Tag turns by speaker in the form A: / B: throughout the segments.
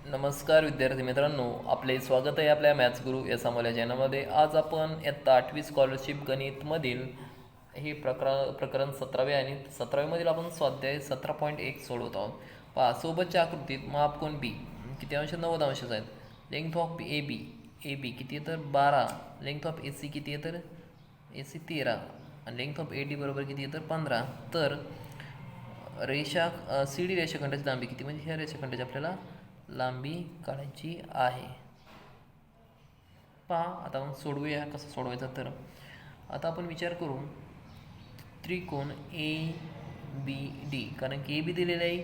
A: नमस्कार विद्यार्थी मित्रांनो, आपले स्वागत आहे आपल्या मॅथ्स गुरु या सामोल्या चॅनलमध्ये. आज आपण इयत्ता 8वी स्कॉलरशिप गणितमधील हे प्रकरण 17वे आणि 17वेमधील आपण स्वाध्याय 17.1 सोडवत आहोत. पहा, सोबतच्या आकृतीत माप कोन बी किती अंश 90 अंशाचा आहेत. लेंग्थ ऑफ ए बी किती आहे तर 12. लेंग्थ ऑफ ए सी किती आहे तर ए सी 13 आणि लेंग्थ ऑफ ए डी बरोबर किती आहे तर 15. तर सी डी रेषाखंडाची लांबी किती, म्हणजे ह्या रेषाखंडाची आपल्याला लांबी काढायची आहे. पहा, आता आपण सोडवूया. कसं सोडवायचं तर आता आपण विचार करू त्रिकोण ए बी डी, कारण की ए बी दिलेलं आहे,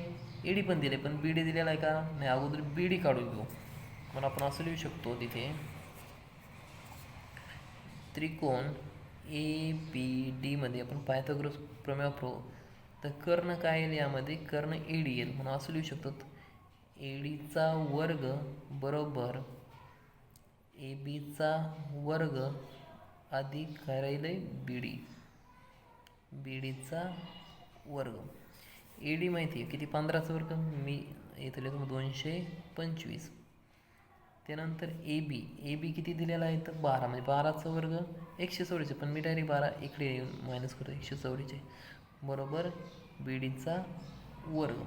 A: ए डी पण दिले, पण बी डी दिलेला आहे का नाही. अगोदर बी डी काढून घेऊ. मग आपण असं लिहू शकतो तिथे त्रिकोण ए बी डी मध्ये आपण पायथागोरस प्रमेय वापरू. तर कर्ण काय येईल यामध्ये, कर्ण ए डी येईल. म्हणून असं लिहू शकतो ए डीचा वर्ग बरोबर ए बीचा वर्ग अधिक काय राहिलं आहे बी डी, बी डीचा वर्ग. ए डी माहिती आहे किती, 15चा वर्ग, मी इथं लिहितो 225. त्यानंतर ए बी किती दिलेला आहे तर 12, म्हणजे 12चा वर्ग 144, पण मी डायरेक्ट 12 इकडे मायनस करतो, 144 बरोबर बी डीचा वर्ग.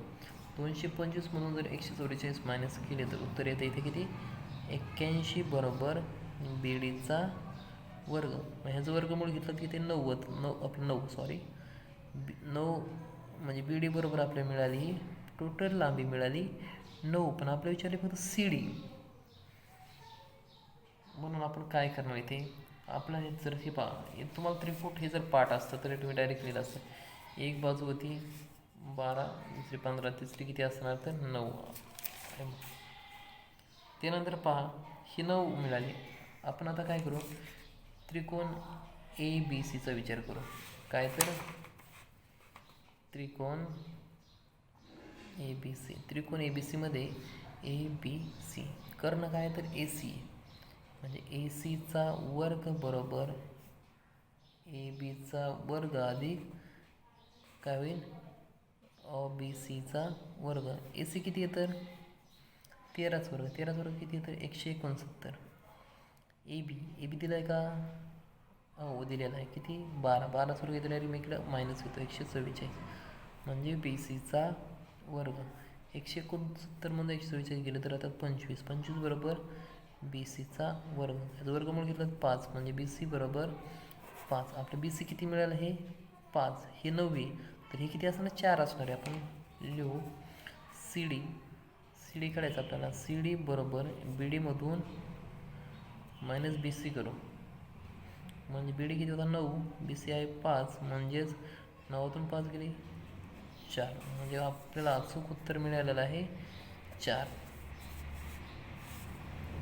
A: 225 म्हणून जर 144 मायनस केले तर उत्तर येतं इथे किती, 81 बरोबर बी डीचा वर्ग. मग ह्याचं वर्गमूळ घेतलं की ते 9 म्हणजे बी डी बरोबर आपल्याला मिळाली, टोटल लांबी मिळाली 9. पण आपल्याला विचारले फक्त सी डी. म्हणून आपण काय करणार इथे, आपलं हे जर हे पहा, तुम्हाला त्रिफूट हे जर पाठ असतं तर तुम्ही डायरेक्ट लिहिलं असतं. एक बाजू होती 12, दुसरी 15, तिसरी किती असणार तर 9. त्यानंतर पहा, ही 9 मिळाली. आपण आता काय करू, त्रिकोण ए बी सीचा विचार करू. काय तर त्रिकोण ए बी सी, त्रिकोण ए बी सीमध्ये ए बी सी कर्ण काय तर ए सी, म्हणजे ए सीचा वर्ग बरोबर ए बीचा वर्ग अधिक काय होईल बी सीचा वर्ग. ए सी किती आहे तर 13चा वर्ग, 13चा वर्ग किती आहे तर 169. ए बी दिला आहे का, हो दिलेला आहे किती 12, 12चा वर्ग दिला आहे, मी इकडं मायनस घेतो 144, म्हणजे बी सीचा वर्ग. 169 मध्ये 144 गेलं तर आता 25 बरोबर बी सीचा वर्ग. याचं वर्गमूळ घेतलं 5, म्हणजे बी सी बरोबर 5. आपलं बी सी किती मिळालं हे 5, हे 9, तर हे किती असणार 4 असणार आहे. आपण लिहू सी डी काढायचं आपल्याला. सी डी बरोबर बी डीमधून मायनस बी सी करू, म्हणजे बी डी किती होता 9, बी सी आहे 5, म्हणजेच 9तून 5 गेली 4, म्हणजे आपल्याला अचूक उत्तर मिळालेलं आहे 4.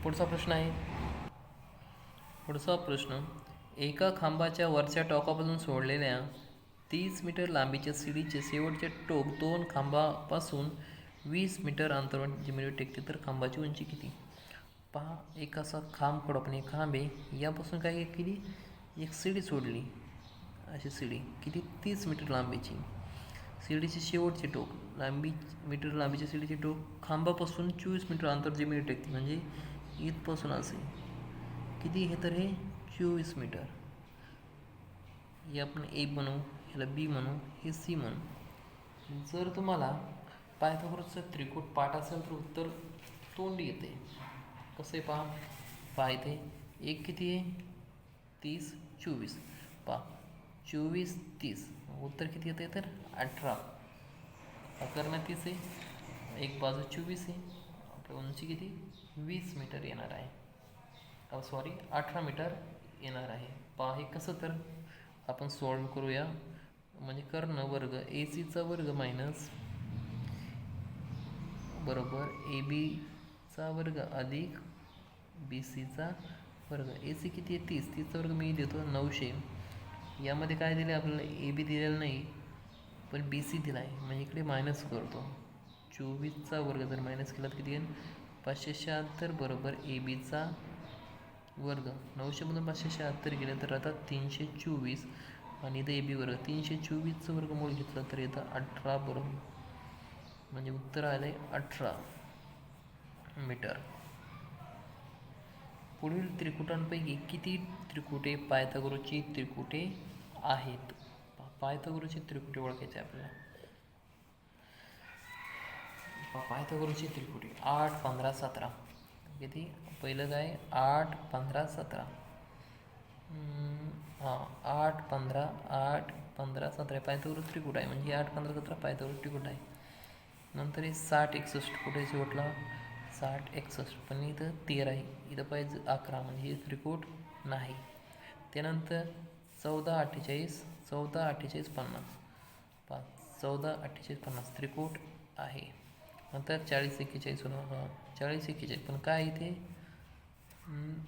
A: पुढचा प्रश्न, एका खांबाच्या वरच्या टोकापासून सोडलेल्या 30 मीटर लांबीच्या सीडीचे शेवटचे टोक 2 खांबापासून 20 मीटर अंतरावर जमिनीवर टेकते, तर खांबाची उंची किती. पहा, एक असा खांब काढू आपण, एक खांब आहे, यापासून काय केली, एक सीडी सोडली. अशी सीडी किती 30 मीटर लांबीची, सीडीचे शेवटचे टोक मीटर लांबीच्या सीडीचे टोक खांबापासून 24 मीटर अंतर जमिनीवर टेकते, म्हणजे इथपासून असे किती हे तर हे 24 मीटर. हे आपण ए म्हणू, ह्याला बी म्हणू, हे सी म्हणू. जर तुम्हाला पायथागोरसचं त्रिकूट पाठ असेल तर उत्तर तोंडी येते. कसं आहे पहा इथे एक किती आहे 30, 24, पहा 24, 30, उत्तर किती येते तर 18. कर्ण 30 आहे, एक बाजू 24 आहे, आपल्या उंची किती 20 मीटर येणार आहे, 18 मीटर येणार आहे. पहा हे कसं तर आपण सॉल्व करूया. म्हणजे कर्ण वर्ग ए सीचा वर्ग मायनस बरोबर ए बीचा वर्ग अधिक बी सीचा वर्ग. ए सी किती आहे 30, 30चा वर्ग मी देतो 900. यामध्ये काय दिले आपल्याला, ए बी दिलेलं नाही पण बी सी दिला आहे, म्हणजे इकडे मायनस करतो. 24चा वर्ग जर मायनस केला तर किती येईल 576 बरोबर ए बीचा वर्ग. 900मधून 576 गेले तर आता 324, आणि इथं ए बी वर्ग 324चं वर्गमूळ घेतलं तर येतं 18 बरोबर, म्हणजे उत्तर आलं आहे 18. मीटर. पुढील त्रिकुटांपैकी किती त्रिकुटे पायथागोरसची त्रिकुटे आहेत? पायथागोरसची त्रिकुटे ओळखायचे आपल्याला. पायथागोरसची त्रिकुटे 8, 15, 17. किती? पहिलं काय? 8, 15, 17. हां, 8, 15, 8, 15, 17 पायथागोरस त्रिकुट आहे, म्हणजे 8, 15, 17 पायथागोरस त्रिकुट आहे. नंतर हे 60, 61 कुठे शेवटला? 60, 61, पण इथं 13 आहे, इथं पाहिजे 11, म्हणजे हे त्रिकूट नाही. त्यानंतर 14, 48, 14, 48, 50, 14, 48, 50 त्रिकूट आहे. नंतर 40, 41, 40, 41, पण काय इथे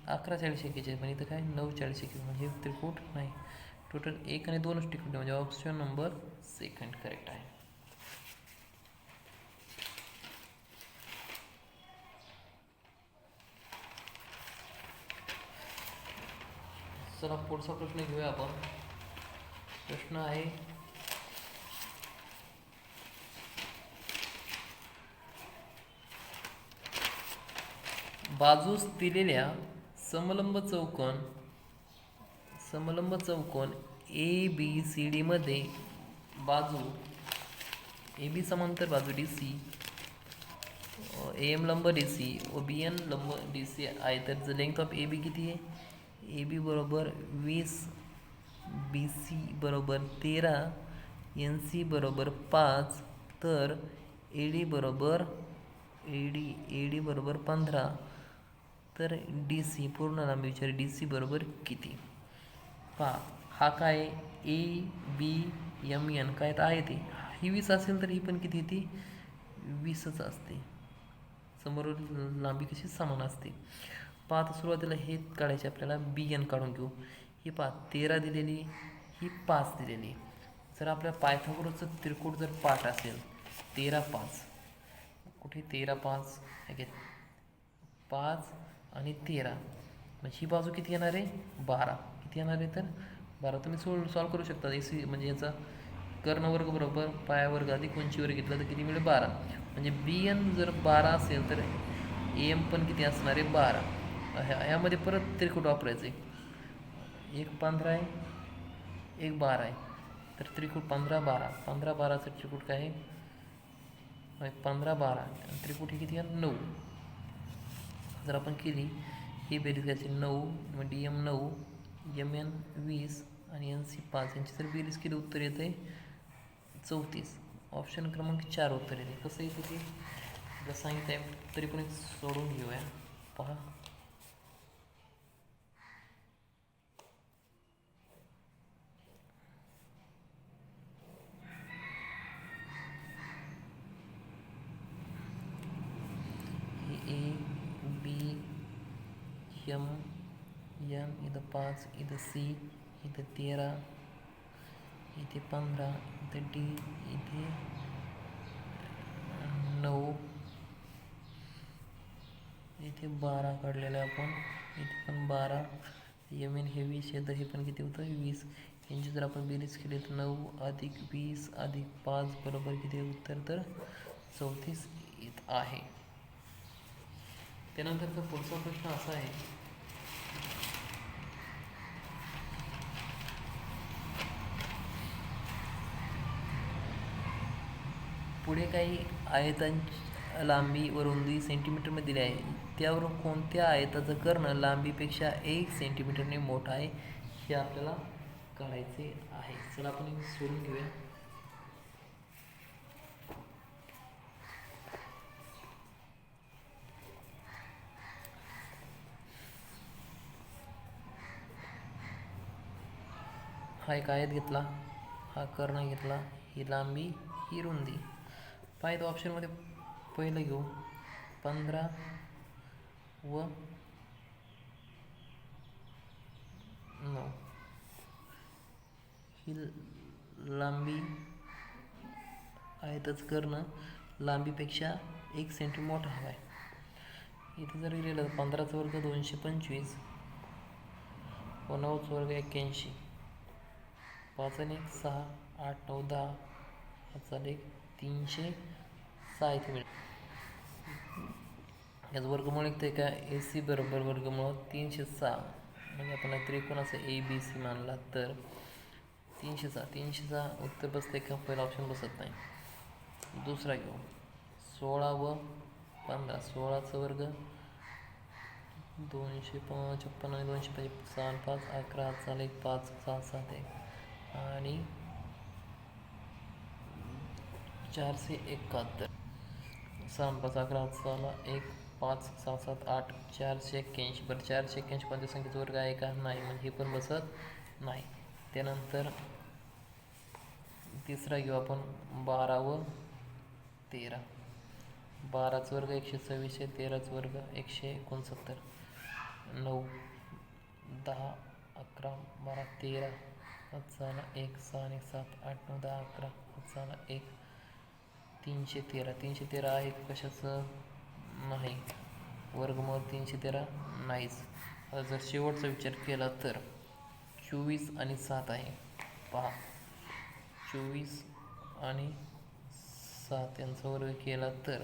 A: 11, 40, 41, पण इथं काय 9, 40, 41, म्हणजे त्रिकूट नाही. टोटल 1 आणि 2च त्रिकूट, म्हणजे ऑप्शन नंबर सेकंड करेक्ट आहे. चला पुढचा प्रश्न घेऊया आपण. प्रश्न आहे बाजूस दिलेल्या समलंब चौकोन ABCD मध्ये बाजू AB समांतर बाजू DC, AM लंब DC व BN लंब DC आहे. तर लेंग्थ ऑफ AB किती आहे? AB बरोबर 20, BC बरोबर 13, NC बरोबर 5, तर AD बरोबर 15, तर DC पूर्ण लांबी विचार DC बरोबर किती? पहा, हा काय ABMN काय तर आहे, ते ही 20 असेल तर ही पण किती ती 20च असते. समोर लांबी कशी समान असते. पहा, आता सुरुवातीला हे काढायचे आपल्याला, BN काढून घेऊ. ही पहा 13 दिलेली, ही 5 दिलेली. जर आपल्या पायथागोरसचं त्रिकूट जर पाठ असेल 13, 5, कुठे 13, 5 हे 5 आणि 13, म्हणजे ही बाजू किती येणार आहे? 12. किती येणार आहे? तर 12. तुम्ही सॉल्व करू शकता. म्हणजे याचा कर्णवर्ग बरोबर पायावर्ग अधिक उंचीवर घेतला तर किती मिळेल? 12. म्हणजे BN जर 12 असेल तर AM पण किती असणार आहे? 12. ह्यामध्ये परत त्रिकूट वापरायचं आहे. एक 15 आहे, एक 12 आहे, तर त्रिकूट 15, 12. 15, 12चं त्रिकूट काय आहे? 15, 12. त्रिकूट ही किती आहे? 9. जर आपण केली ही बेरीज घ्यायची, 9 मग DM 9, MN 20 आणि NC 5, यांची जर बेरीज केली उत्तर येतं आहे 34. ऑप्शन क्रमांक 4 उत्तर येते. कसं येते ते जर सांगितलं आहे तरी पण एक सोडून घेऊया. पहा, ABMN इथं 5, इथं C, इथं 13, इथे 15, इथे D, इथे 9, इथे 12 काढलेलं आपण, इथे पण 12. MN हे 20 आहे, तर हे पण किती होतं? 20. यांची जर आपण बेरीज केली तर 9 अधिक 20 अधिक 5 बरोबर किती उत्तर? तर 34 येत आहे. त्यानंतरचा पुढचा प्रश्न असा आहे, पुढे काही आयतांची लांबी व रुंदी सेंटीमीटरमध्ये दिली आहे. त्यावरून कोणत्या आयताचं कर्ण लांबीपेक्षा 1 सेंटीमीटरने मोठा आहे हे आपल्याला काढायचे आहे. चला आपण सोडून घेऊया. हा एक आयत घेतला, हा कर्ण घेतला, ही लांबी, ही रुंदी. पाहिजे ऑप्शनमध्ये पहिलं घेऊ, 15 व 9. ही लांबी, आयतच कर्ण लांबीपेक्षा 1 सेंटी मोठा हवा आहे. इथे जर लिहिलं 15चा वर्ग 225 व 9चा वर्ग 81, 5 आणि 1 6, 8, 9, 10, 5 आणि 1 306 इथे मिळेल. याच वर्गमूळ निघते का ए सी बरोबर वर्गमूळ 306. म्हणजे आपण त्रिकोणाचा ए बी सी मानला तर 306 उत्तर बसते का? पहिला ऑप्शन बसत नाही. दुसरा घेऊ 16 व 15. 16चा वर्ग 256 आणि 255 6 5 11 चाल 1 5 6 7 1 आणि 471. 6 5 11 चाला 1 5 6 7 8 481. बरं 481 कोणत्या संख्येचा वर्ग आहे का? नाही, म्हणजे हे पण बसत नाही. त्यानंतर तिसरा घेऊ आपण 12 व 13. 12चा वर्ग 126 आहे. 13चा वर्ग 169. 9 10 11 12 13 5 झाला 1 6 आणि 1 7 8 9 10 11 5 झाला 1 313. 313 आहे कशाचं? नाही, वर्गमूळ 313 नाहीच. आता जर शेवटचा विचार केला तर 24 आणि 7 आहे. पहा 24 आणि 7 यांचा वर्ग केला तर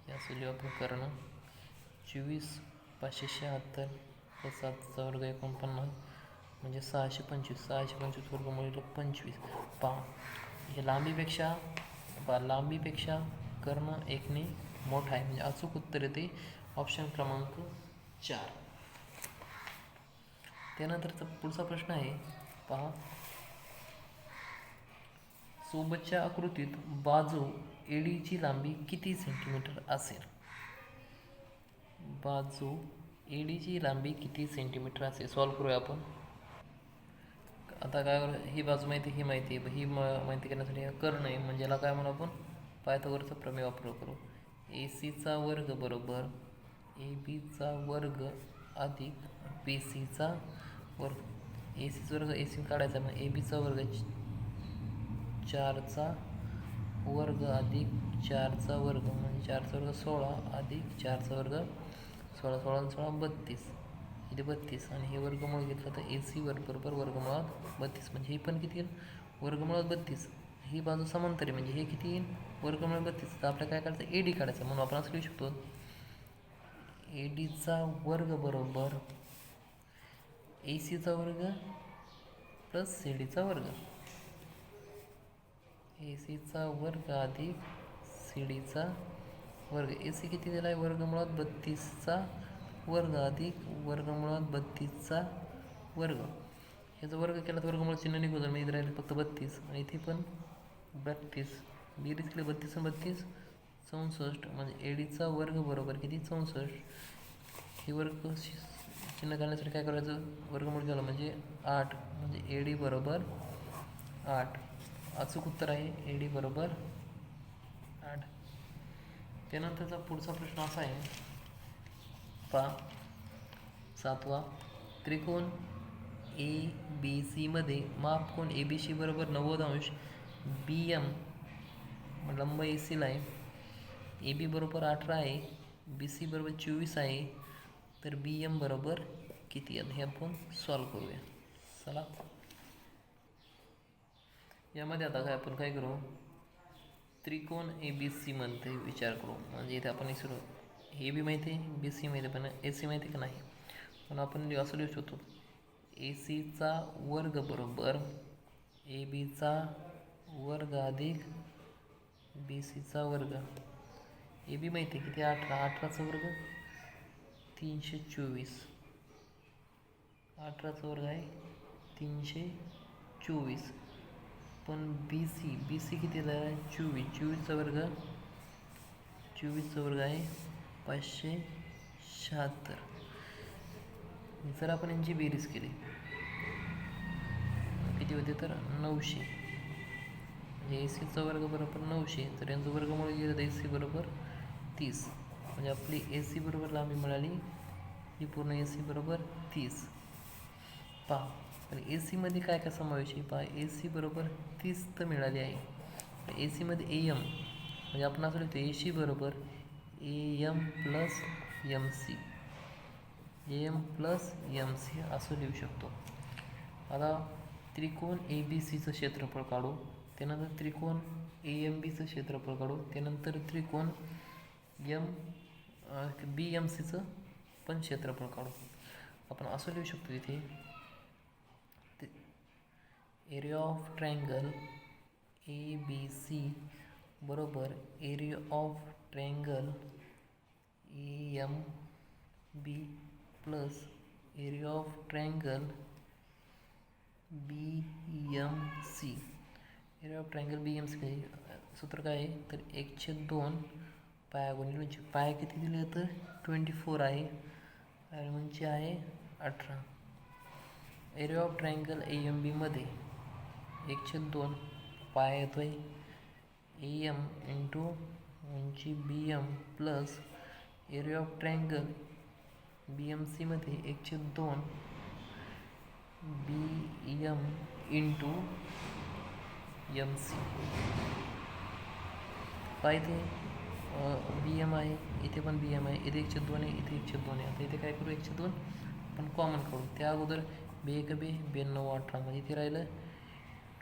A: याचं लिहू आपण करणं 24 576 प्लस 7चा वर्ग 49 म्हणजे 625. 625 वर्गमूळ 25. पहा हे लांबीपेक्षा कर्ण एकने मोठा आहे, म्हणजे अचूक उत्तर येते ऑप्शन क्रमांक 4. त्यानंतरचा पुढचा प्रश्न आहे. पहा सोबतच्या आकृतीत बाजू एडीची लांबी किती सेंटीमीटर असेल? बाजू एडीची लांबी किती सेंटीमीटर असेल? सॉल्व करूया आपण. आता काय ही बाजू माहिती, ही माहिती आहे, ही माहिती करण्यासाठी कर्ण आहे, म्हणजे याला काय म्हणू आपण? पायथागोरसचा प्रमेय वापर करू. ए सीचा वर्ग बरोबर ए बीचा वर्ग अधिक बी सीचा वर्ग. ए सीचा वर्ग ए सी काढायचा, मग ए बीचा वर्ग 4चा वर्ग अधिक 4चा वर्ग म्हणजे 4चा वर्ग 16 अधिक 4चा वर्ग 16. 16 आणि 16 32. इथे 32 आणि हे वर्गमूळ घेतलं तर ए सी बरोबर वर्गमुळात 32. म्हणजे हे पण किती येईल? वर्गमुळात 32. ही बाजू समांतर आहे, म्हणजे हे किती येईल? वर्गमुळात 32. तर आपल्याला काय काढायचं? ए डी काढायचं, म्हणून आपण असं लिहू शकतो ए डीचा वर्ग बरोबर ए सीचा वर्ग प्लस सी डीचा वर्ग. ए सीचा वर्ग अधिक सी डीचा वर्ग. ए सी किती दिला आहे? वर्गमुळात 32चा वर्ग अधिक वर्गमुळात 32चा वर्ग. ह्याचा वर्ग केला तर वर्गमुळात चिन्ह निघून जाईल, इथे राहिले फक्त 32 आणि इथे पण 32. बेरीज केली 32 आणि 32 64. म्हणजे एडीचा वर्ग बरोबर किती? 64. हे वर्ग चिन्ह घालण्यासाठी काय करायचं? वर्गमूळ केलं म्हणजे 8. म्हणजे एडी बरोबर 8. अचूक उत्तर आहे एडी बरोबर 8. त्यानंतरचा पुढचा प्रश्न असा आहे. पहा 7वा त्रिकोण ए बी सीमध्ये मापकोन ए बी सी बरोबर 90 अंश बी एम लंब ए सीला आहे. ए बी बरोबर 18 आहे, बी सी बरोबर 24 आहे, तर बी एम बरोबर किती आहे? हे आपण सॉल्व करूया. चला यामध्ये आता आपण काय करू? त्रिकोण ए बी सीमध्ये विचार करू. म्हणजे इथे आपण ए बी माहिती आहे, बी सी माहिती आहे, पण ए सी माहिती का नाही? पण आपण असं लिहू शकतो ए सीचा वर्ग बरोबर ए बीचा वर्ग अधिक बी सीचा वर्ग. ए बी माहिती आहे किती? 18. 18चा वर्ग 324. 18चा वर्ग आहे 324. पण बी सी किती आहे? 24. 24चा वर्ग आहे 576. जर आपण यांची बेरीज केली किती होते? तर 900. म्हणजे ए सीचा वर्ग बरोबर 900, तर यांचं वर्गमूळ गेलं तर ए सी बरोबर 30. म्हणजे आपली ए सी बरोबर लांबी मिळाली ही पूर्ण ए सी बरोबर 30. पहा पण ए सीमध्ये काय काय समावेश आहे? पहा ए सी बरोबर 30 तर मिळाली आहे. ए सीमध्ये ए एम म्हणजे आपण असं लिहितो ए सी बरोबर A M plus M C. A M plus M C असं लिहू शकतो. आता त्रिकोण ए बी सीचं क्षेत्रफळ काढू, त्यानंतर त्रिकोण ए एम बीचं क्षेत्रफळ काढू, त्यानंतर त्रिकोण एम बी एम सीचं पण क्षेत्रफळ काढू. आपण असं लिहू शकतो इथे area of triangle A B C बरोबर area of triangle A M B plus area of triangle B M C. Area of triangle B M C सूत्र काय आहे तर 1/2 पाया गुणिले उंची. पाया किती दिले तर 24 आहे आणि उंची आहे 18. Area of triangle A M बीमध्ये 1/2 पाया येतो आहे ए एम इंटू उंची B M plus area of triangle B M सीमध्ये 1/2 B M into M C. पाहिजे बी एम आहे, इथे पण बी एम आहे, इथे 1/2 आहे, इथे 1/2 आहे. आता इथे काय करू 1/2 पण कॉमन काढू. त्या अगोदर बी एक बी 9 18 म्हणजे इथे राहिलं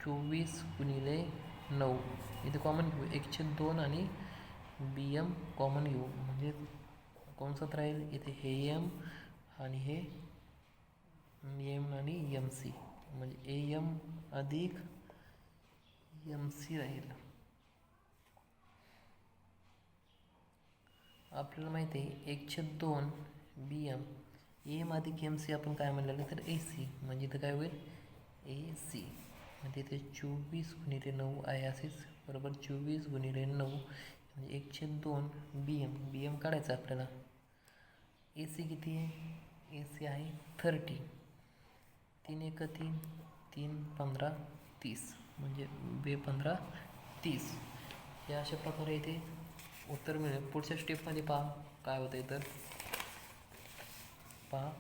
A: 24 गुणिले 9. इथे कॉमन घेऊ 1/2 आणि बी एम कॉमन घेऊ म्हणजे कोणसाच राहील इथे हे एम आणि हे एम आणि एम सी म्हणजे ए एम अधिक एम सी राहील. आपल्याला माहिती आहे 1/2 बी एम एम अधिक एम सी आपण काय म्हणलेलं तर ए सी म्हणजे इथं काय होईल ए सी म्हणजे इथे 24 गुणिले 9 आहे असेच बरोबर 24 गुणिले 9 म्हणजे 1/2 बी एम. बी एम काढायचं आपल्याला. ए सी किती आहे ए सी आहे 30. 3 1 3 3 15 30 म्हणजे 2 15 30. या अशा प्रकारे इथे उत्तर मिळेल. पुढच्या स्टेपमध्ये पहा काय होतं आहे तर पहा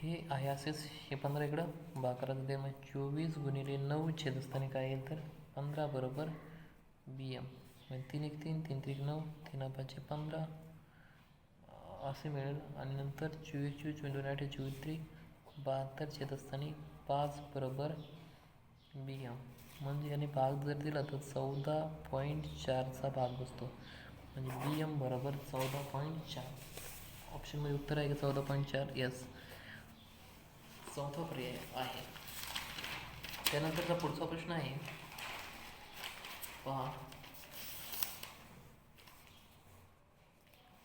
A: हे आहे असेच हे 15 इकडं 12 ते मग 24 गुणिले 9 छेदस्थानी काय येईल तर 15 बरोबर बी एम म्हणजे 3 1 3 3 3 9 3 5 15 असे मिळेल. आणि नंतर 24 24 22 8 24 3 72 छेदस्थानी 5 बरोबर बी एम म्हणजे याने भाग जर दिला तर 14.4चा भाग बसतो म्हणजे बी एम बरोबर 14.4. ऑप्शनमध्ये उत्तर आहे का 14.4 यस चौथा पर्याय आहे. त्यानंतरचा पुढचा प्रश्न आहे पहा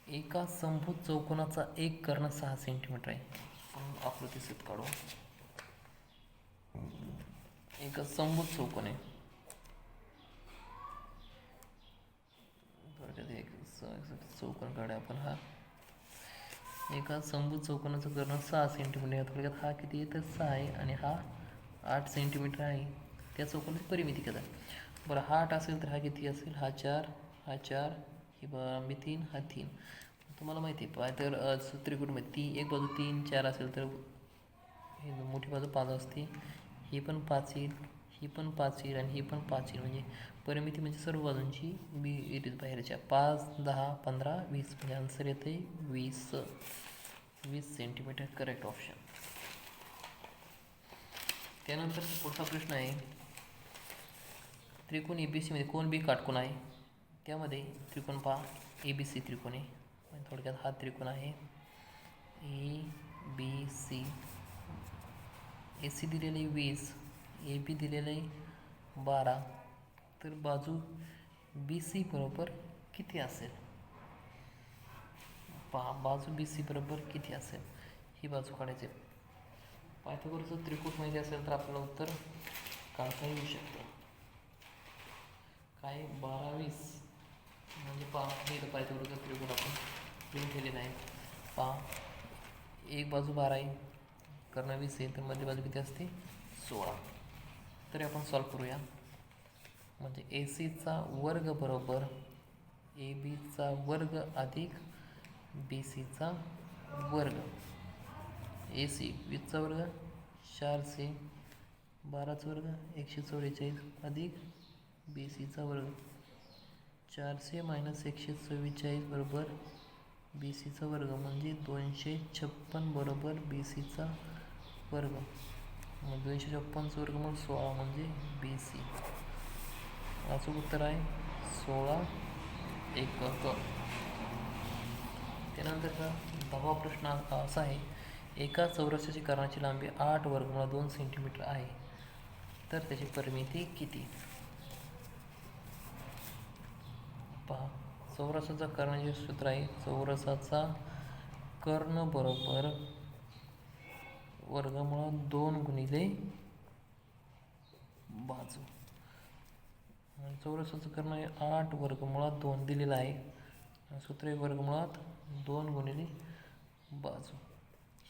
A: एका समभुज चौकोनाचा एक कर्ण 6 सेंटीमीटर आहे. आकृती सेट काढू. एक समभुज चौकोन आहे एक चौकोन काढा आपण. हा एका समभुज चौकोनाचा कर्ण 6 सेंटीमीटर आहे. थोडक्यात हा किती आहे तर 6 आहे आणि हा 8 सेंटीमीटर आहे. त्या चौकोनाची परिमिती करा. बरं हा 8 असेल तर हा किती असेल हा 4 हा 4 ही लांबी 3 हा 3. तुम्हाला माहिती आहे तर त्रिकोणमध्ये एक बाजू 3 4 असेल तर मोठी बाजू 5 असते. ही पण 5 येईल ही पण 5 येईल आणि ही पण 5 येईल म्हणजे परिमिती म्हणजे सर्व बाजूंची बेरीज बाहेरच्या 5 10 15 20 म्हणजे आन्सर येते 20 सेंटीमीटर करेक्ट ऑप्शन. त्यानंतर पुढचा प्रश्न आहे त्रिकोण ए बी सीमध्ये कोण बी काटकोन आहे. त्यामध्ये त्रिकोण पहा ए बी सी त्रिकोण आहे थोडक्यात हा त्रिकोण आहे ए बी सी. ए सी दिलेलं आहे 20 ए बी दिलेलं आहे 12 तर बाजू बी सी बरोबर किती असेल पहा. बाजू बी सी बरोबर किती असेल ही बाजू काढायची. पायथागोरसचं त्रिकूट माहिती असेल तर आपल्याला उत्तर काढता येऊ शकतं. काय 12 20 म्हणजे पहा हे तर पायथागोरसचं त्रिकूट आपण लिहून ठेवलेलं आहे. पहा एक बाजू 12 आहे कर्ण 20 आहे तर मध्य बाजू किती असते 16. तरी आपण सॉल्व करूया. म्हणजे ए सीचा वर्ग बरोबर ए बीचा वर्ग अधिक बी सीचा वर्ग. ए सी 20चा वर्ग 4 12चा वर्ग 144 अधिक बी सीचा वर्ग 400 - 144 बरोबर बी सीचा वर्ग म्हणजे 256 बरोबर बी सीचा वर्ग. मग 256चा वर्ग मग 16 म्हणजे बी सी. अचूक उत्तर आहे 16 एकक. त्यानंतरचा 10वा प्रश्न असा आहे, एका चौरसाची कर्णाची लांबी 8 वर्गमुळा 2 सेंटीमीटर आहे, तर त्याची परिमिती किती? पहा, चौरसाचा कर्णाचे सूत्र आहे, चौरसाचा कर्ण बरोबर वर्गमुळा 2 गुणिले बाजू. चौरसाचं कर्ण आहे 8 वर्गमुळात 2 दिलेला आहे, सूत्र आहे वर्गमुळात 2 गुणिले बाजू.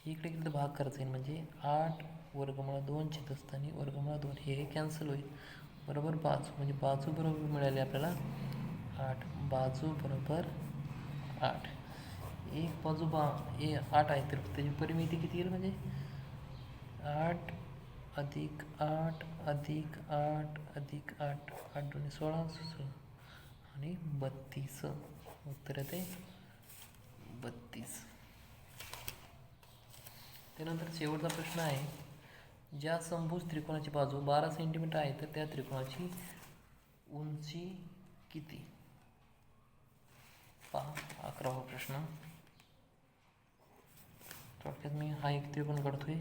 A: इकडे किती भाग करायचा आहे, म्हणजे 8 वर्गमुळा 2 छेदस्थानी वर्गमुळा 2 हे कॅन्सल होईल, बरोबर बाजू. म्हणजे बाजू बरोबर मिळाले आपल्याला 8, बाजू बरोबर 8. एक बाजू 8 आहे, तर त्याची परिमिती किती येईल, म्हणजे 8 अधिक 8 अधिक 8 अधिक 8, 8 दोन्ही 16 आणि 32. उत्तर येते 32. त्यानंतर शेवटचा प्रश्न आहे, ज्या समभुज त्रिकोणाची बाजू 12 सेंटीमीटर आहे, तर त्या त्रिकोणाची उंची किती? पहा, 11वा प्रश्न. थोडक्यात मी हा एक त्रिकोण काढतोय,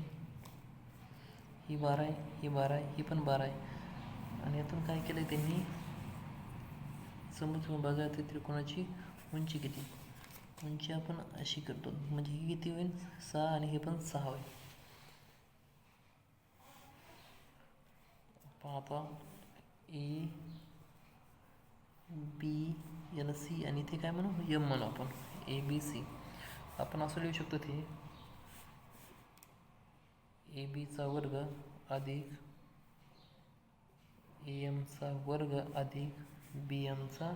A: ही 12 आहे, ही 12 आहे, ही पण 12 आहे, आणि यातून काय केलं त्यांनी, समभुज बाजू त्रिकोणाची उंची किती? उंची आपण अशी करतो, म्हणजे ही किती होईल, 6, आणि हे पण 6 होईल. आता ए बी एल सी, आणि ते काय म्हणू, एम म्हणू आपण, ए बी सी. आपण असं लिहू शकतो, ते ए बीचा वर्ग अधिक ए एमचा वर्ग अधिक बी एमचा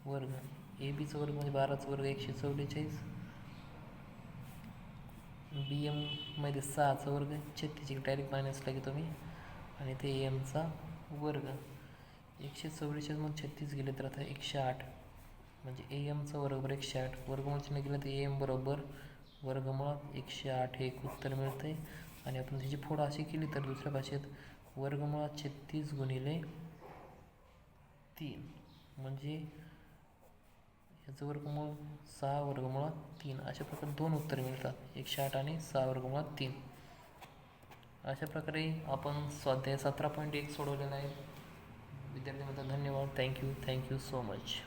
A: वर्ग. ए बीचा वर्ग म्हणजे 12चा वर्ग 144, बी एममध्ये 6चा वर्ग 36, डायरेक्ट मायनसला घेतो मी, आणि ते ए एमचा वर्ग 144 मग 36 गेले तर आता 108, म्हणजे ए एमचा वर्ग बरोबर 108, वर्गमूळ चिन्ह गेलं तर ए एम बरोबर वर्गमुळात 108 हे एक उत्तर मिळते. आणि आपण त्याची फोड अशी केली तर दुसऱ्या भाषेत वर्गमुळात 36 गुणिले 3, म्हणजे याचं वर्गमूळ 6 वर्गमुळात 3, अशा प्रकारे 2 उत्तर मिळतात, 108 आणि 6 वर्गमुळात 3. अशा प्रकारे आपण स्वाध्याय 17.1 सोडवलेला आहे. विद्यार्थी मित्रांनो, धन्यवाद. Thank you so much.